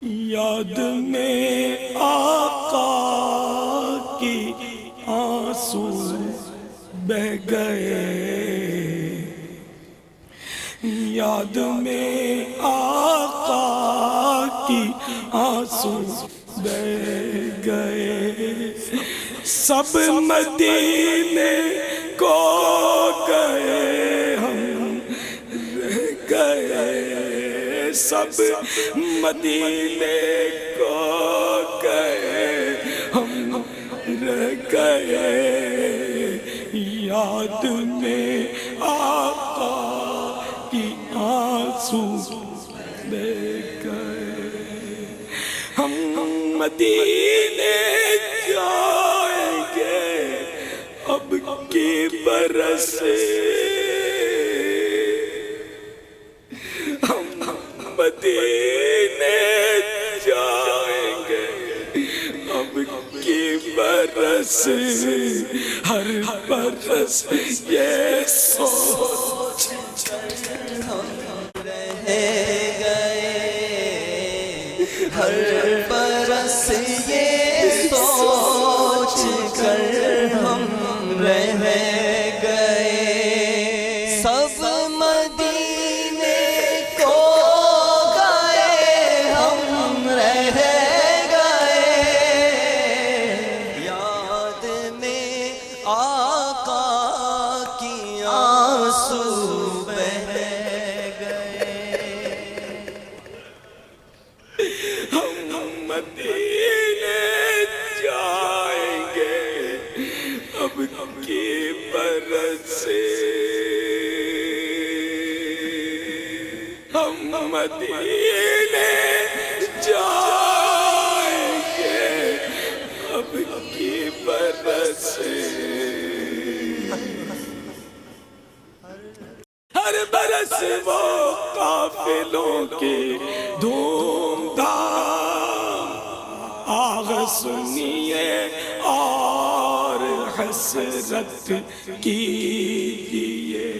یاد میں آقا کی آنسو بہ گئے، یاد میں آقا کی آنسو بہ گئے، سب مدینے کو گئے ہم رہ گئے، سب مدینے کو گئے ہم رہ گئے، یاد میں آقا کی آنسو بہ گئے، ہم مدینے جائیں گے اب کی برس، ہم مدینے جائیں گے اب کی برس، ہر برس یہ سوچ ہم رہ گئے، ہر برس یہ سوچ کر ہم رہ گئے، سب مدینے کو گئے ہم رہ گئے، یاد میں آقا کی آنسو بہ گئے، ہم مدینے جائیں گے اب کی برس، ہم مدینے جائیں گے اب کی برس، ہر برس وہ قافلوں کی دھوم دھام آغ سنیے اور حسرت کیجیے،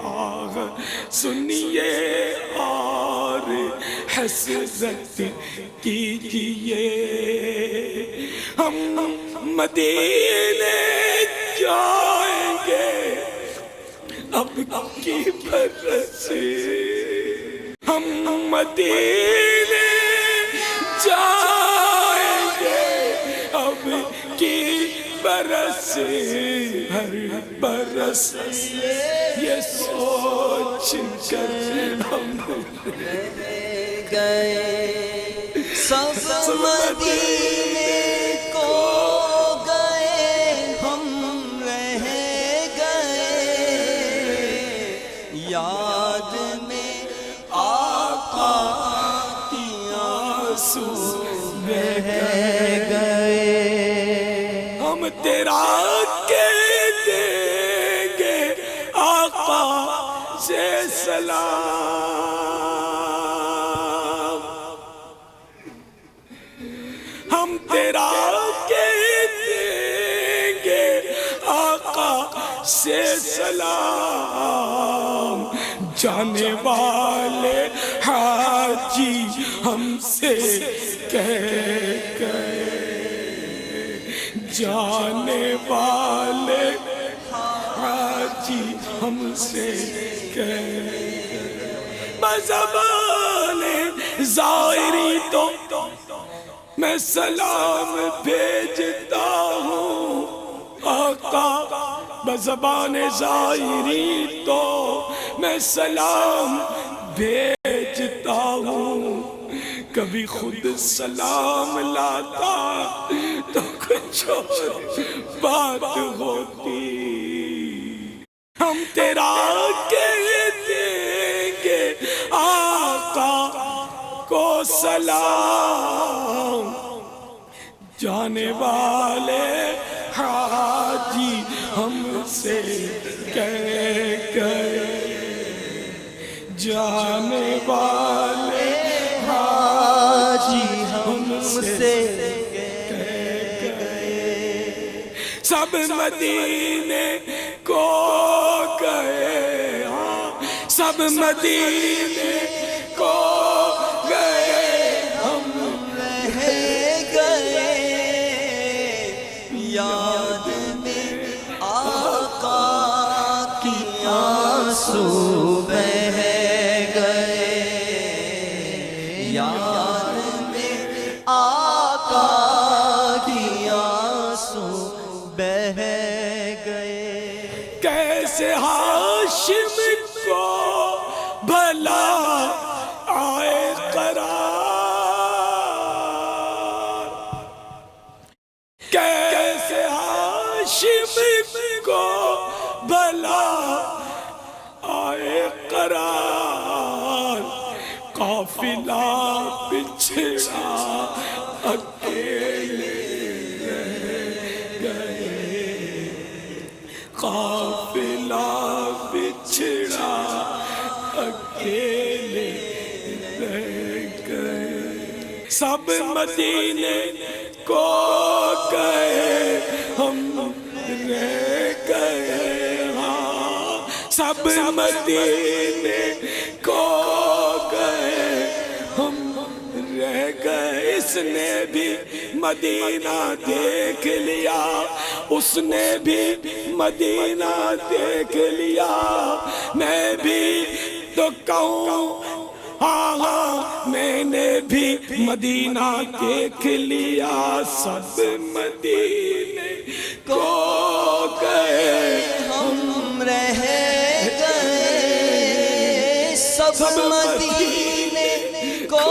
آغ سنیے اور حسرت کیجیے، ہم مدینے جائیں گے اب کی برس، ہم مدینے جائیں گے اب کی برس، ہر برس یہ سوچ کر ہم رہ گئے، سب مدینے کو گئے ہم رہ گئے، یاد میں آقا کی آنسو بہ گئے، ہم تیرا کہہ دیں گے آقا سے سلام، ہم تیرا کہہ دیں گے آقا سے سلام، جانے والے حاجی ہم سے کہہ گئے، جانے والے حاجی ہم سے کہہ گئے، بزبان ظاہری تو میں سلام بھیجتا ہوں آقا، بزبان ظاہری تو میں سلام بھیجتا ہوں، کبھی خود سلام لاتا تو کچھ اور بات ہوتی، ہم تیرا کہہ دیں گے آقا کو سلام، جانے والے حاجی ہم سے کہہ گئے، جانے والے حاجی ہم سے کہہ گئے، سب مدینے کو گئے، ہاں سب مدینے کو گئے ہم آنسو بہ گئے یاد میں آقا کی آنسو بہ گئے کیسے ہاشم کو بھلا آئے قرار، کیسے ہاشم کو بھلا آئے قرار، قافلہ بچھڑا اکیلے رہ گئے، قافلہ بچھڑا اکیلے رہ گئے، سب مدینے کو گئے ہم رہ گئے، ہاں سب مدینے کو گئے ہم رہ گئے، اس نے بھی مدینہ دیکھ لیا، اس نے بھی مدینہ دیکھ لیا، میں بھی تو کہوں ہاں ہاں میں نے بھی مدینہ دیکھ لیا، سب مدینے کو گئے ہم رہ گئے، سب مدینے کو